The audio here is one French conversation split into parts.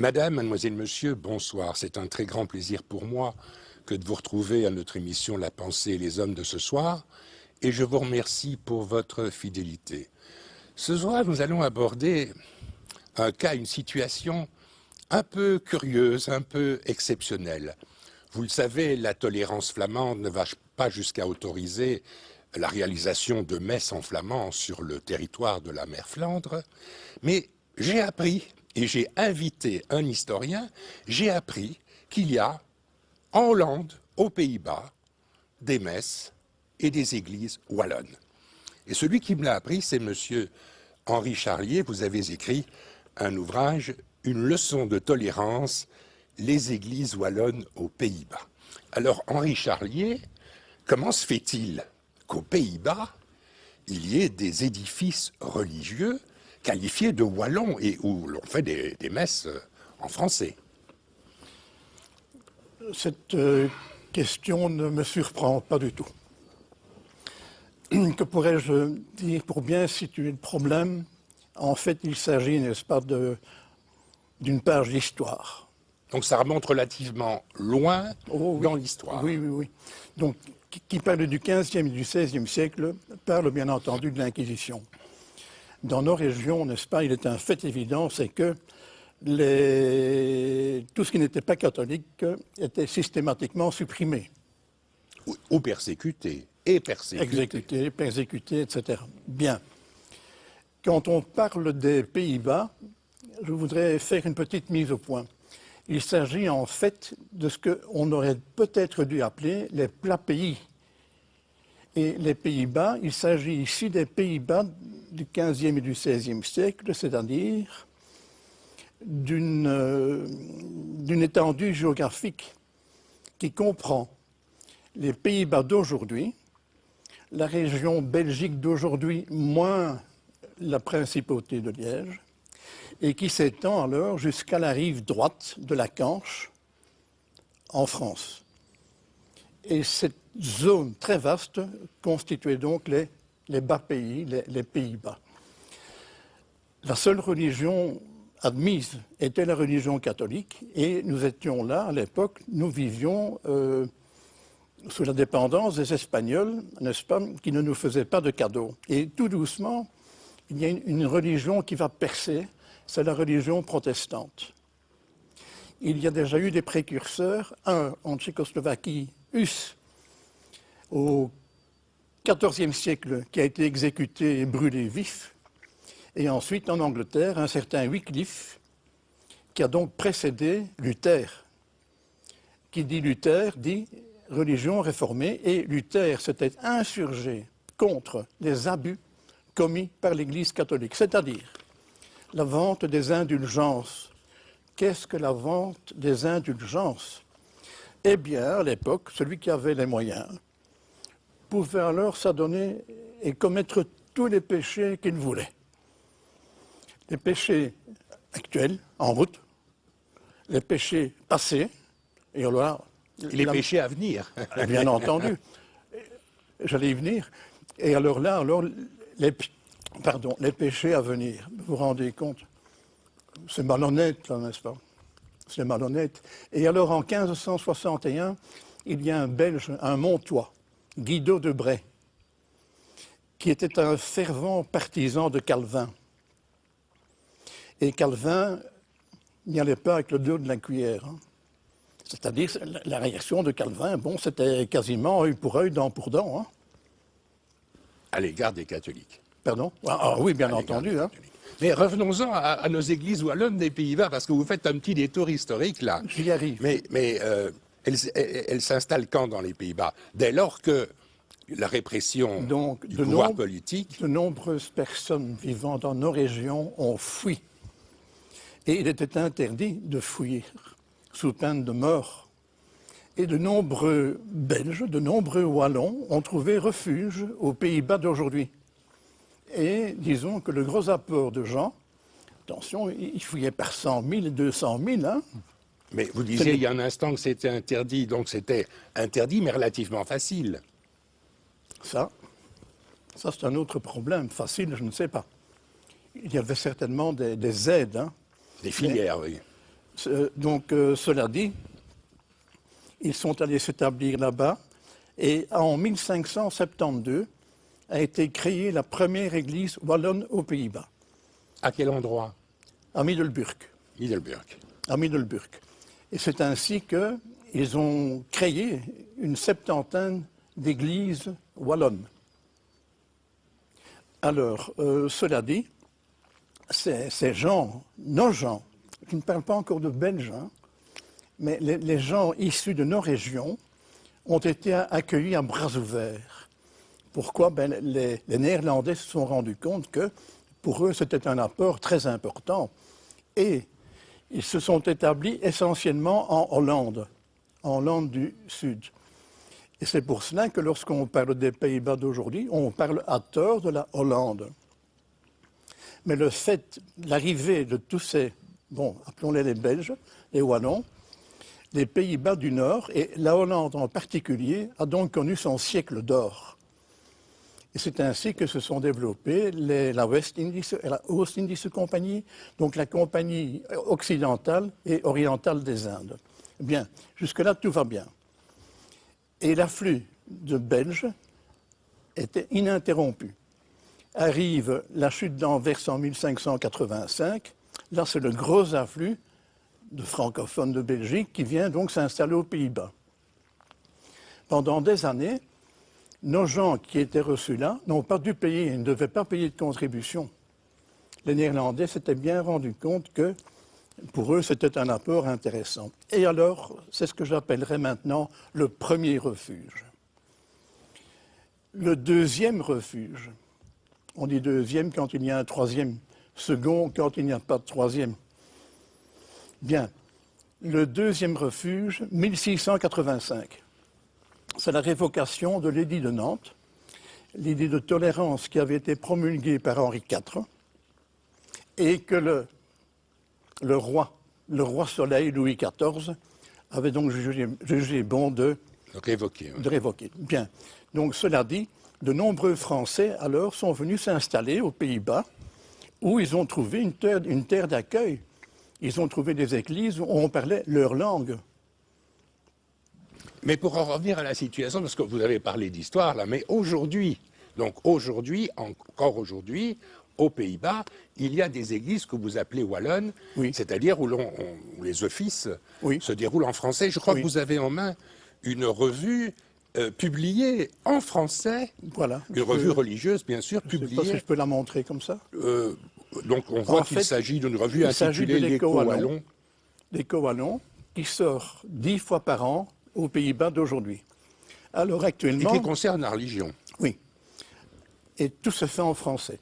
Madame, mademoiselle, monsieur, bonsoir. C'est un très grand plaisir pour moi que de vous retrouver à notre émission La pensée et les hommes de ce soir, et je vous remercie pour votre fidélité. Ce soir, nous allons aborder un cas, une situation un peu curieuse, un peu exceptionnelle. Vous le savez, la tolérance flamande ne va pas jusqu'à autoriser la réalisation de messes en flamand sur le territoire de la mer Flandre, mais j'ai appris, et j'ai invité un historien, j'ai appris qu'il y a en Hollande, aux Pays-Bas, des messes et des églises wallonnes. Et celui qui me l'a appris, c'est monsieur Henri Charlier. Vous avez écrit un ouvrage, Une leçon de tolérance, les églises wallonnes aux Pays-Bas. Alors, Henri Charlier, comment se fait-il qu'aux Pays-Bas, il y ait des édifices religieux qualifiés de wallons et où l'on fait des messes en français? Cette question ne me surprend pas du tout. Que pourrais-je dire pour bien situer le problème? En fait, il s'agit, n'est-ce pas, d'une page d'histoire. Donc ça remonte relativement loin dans l'histoire. Oui, oui, oui. Donc, qui parle du XVe et du XVIe siècle parle bien entendu de l'Inquisition. Dans nos régions, n'est-ce pas, il est un fait évident, c'est que tout ce qui n'était pas catholique était systématiquement supprimé. Ou persécuté, et persécuté. Exécuté, persécuté, etc. Bien. Quand on parle des Pays-Bas, je voudrais faire une petite mise au point. Il s'agit en fait de ce qu'on aurait peut-être dû appeler les plats pays. Et les Pays-Bas, il s'agit ici des Pays-Bas du XVe et du XVIe siècle, c'est-à-dire d'une étendue géographique qui comprend les Pays-Bas d'aujourd'hui, la région Belgique d'aujourd'hui, moins la principauté de Liège, et qui s'étend alors jusqu'à la rive droite de la Canche, en France. Et cette zone très vaste constituait donc les bas pays, les Pays-Bas. La seule religion admise était la religion catholique, et nous étions là, à l'époque, nous vivions sous la dépendance des Espagnols, n'est-ce pas, qui ne nous faisaient pas de cadeaux. Et tout doucement, il y a une religion qui va percer, c'est la religion protestante. Il y a déjà eu des précurseurs, un en Tchécoslovaquie, Hus, au XIVe siècle, qui a été exécuté et brûlé vif, et ensuite en Angleterre, un certain Wycliffe, qui a donc précédé Luther. Qui dit Luther, dit religion réformée, et Luther s'était insurgé contre les abus commis par l'Église catholique, c'est-à-dire la vente des indulgences. Qu'est-ce que la vente des indulgences? Eh bien, à l'époque, celui qui avait les moyens pouvait alors s'adonner et commettre tous les péchés qu'il voulait. Les péchés actuels, en route, les péchés passés, et alors... Et les péchés à venir. Bien entendu. J'allais y venir. Et alors là, les péchés à venir, vous vous rendez compte? C'est malhonnête, là, n'est-ce pas? C'est malhonnête. Et alors, en 1561, il y a un Belge, un Montois, Guido de Bray, qui était un fervent partisan de Calvin. Et Calvin n'y allait pas avec le dos de la cuillère. Hein. C'est-à-dire, la réaction de Calvin, bon, c'était quasiment œil pour œil, dent pour dent. Hein. À l'égard des catholiques. Pardon? Ah oui, bien entendu. Hein. Mais revenons-en à nos églises wallonnes des Pays-Bas, parce que vous faites un petit détour historique là. J'y arrive. Mais elles s'installent quand dans les Pays-Bas? Dès lors que la répression du pouvoir politique... De nombreuses personnes vivant dans nos régions ont fui. Et il était interdit de fuir, sous peine de mort. Et de nombreux Belges, de nombreux Wallons ont trouvé refuge aux Pays-Bas d'aujourd'hui. Et disons que le gros apport de gens, attention, ils fouillaient par 100 000 et 200 000. Hein. Mais vous disiez il y a un instant que c'était interdit, donc c'était interdit mais relativement facile. Ça c'est un autre problème. Facile, je ne sais pas. Il y avait certainement des aides. Hein. Des filières, oui. Cela dit, ils sont allés s'établir là-bas et en 1572 a été créée la première église wallonne aux Pays-Bas. À quel endroit? À Middelburg. Middelburg. À Middelburg. Et c'est ainsi qu'ils ont créé une septantaine d'églises wallonnes. Alors, cela dit, ces gens, nos gens, je ne parle pas encore de Belges, hein, mais les gens issus de nos régions ont été accueillis à bras ouverts. Pourquoi? Les Néerlandais se sont rendus compte que pour eux c'était un apport très important et ils se sont établis essentiellement en Hollande du Sud. Et c'est pour cela que lorsqu'on parle des Pays-Bas d'aujourd'hui, on parle à tort de la Hollande. Mais le fait, l'arrivée de tous ces, bon, appelons-les les Belges, les Wallons, les Pays-Bas du Nord, et la Hollande en particulier, a donc connu son siècle d'or. Et c'est ainsi que se sont développées la West Indies et la Oost Indies Compagnie, donc la compagnie occidentale et orientale des Indes. Bien, jusque-là, tout va bien. Et l'afflux de Belges était ininterrompu. Arrive la chute d'Anvers en 1585. Là, c'est le gros afflux de francophones de Belgique qui vient donc s'installer aux Pays-Bas. Pendant des années, nos gens qui étaient reçus là n'ont pas dû payer, ils ne devaient pas payer de contribution. Les Néerlandais s'étaient bien rendus compte que pour eux, c'était un apport intéressant. Et alors, c'est ce que j'appellerais maintenant le premier refuge. Le deuxième refuge, on dit deuxième quand il y a un troisième, second quand il n'y a pas de troisième. Bien, le deuxième refuge, 1685, c'est la révocation de l'édit de Nantes, l'édit de tolérance qui avait été promulgué par Henri IV, et que le roi Soleil, Louis XIV, avait donc jugé bon de révoquer. Bien. Donc, cela dit, de nombreux Français, alors, sont venus s'installer aux Pays-Bas, où ils ont trouvé une terre d'accueil. Ils ont trouvé des églises où on parlait leur langue. Mais pour en revenir à la situation, parce que vous avez parlé d'histoire, là, mais aujourd'hui, encore aujourd'hui, aux Pays-Bas, il y a des églises que vous appelez wallonnes, oui. C'est-à-dire où les offices oui. se déroulent en français. Je crois oui. que vous avez en main une revue publiée en français, voilà, une revue religieuse, bien sûr, publiée. Je ne sais pas si je peux la montrer comme ça. Donc on voit qu'il s'agit d'une revue intitulée L'Écho wallon. L'Écho wallon, qui sort 10 fois par an aux Pays-Bas d'aujourd'hui. Alors actuellement... Et qui concerne la religion. Oui. Et tout se fait en français.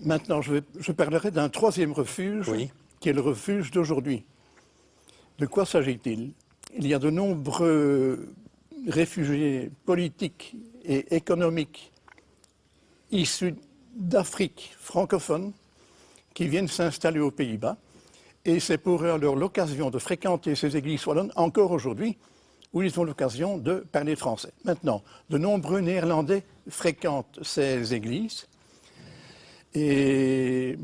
Maintenant, je parlerai d'un troisième refuge, oui. qui est le refuge d'aujourd'hui. De quoi s'agit-il? Il y a de nombreux réfugiés politiques et économiques issus d'Afrique francophone qui viennent s'installer aux Pays-Bas. Et c'est pour eux alors l'occasion de fréquenter ces églises wallonnes, encore aujourd'hui, où ils ont l'occasion de parler français. Maintenant, de nombreux Néerlandais fréquentent ces églises. Et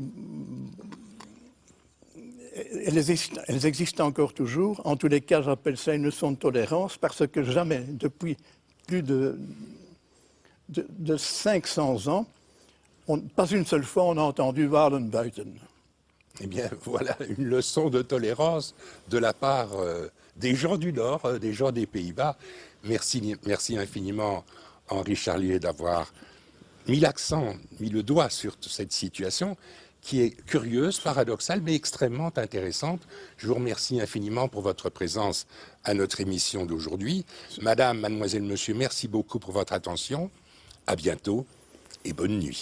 elles existent encore toujours. En tous les cas, j'appelle ça une leçon de tolérance parce que jamais, depuis plus de 500 ans, pas une seule fois, on a entendu Wallenbuiten. Eh bien, voilà une leçon de tolérance de la part des gens du Nord, des gens des Pays-Bas. Merci infiniment, Henri Charlier, d'avoir mis l'accent, mis le doigt sur cette situation qui est curieuse, paradoxale, mais extrêmement intéressante. Je vous remercie infiniment pour votre présence à notre émission d'aujourd'hui. Madame, mademoiselle, monsieur, merci beaucoup pour votre attention. À bientôt et bonne nuit.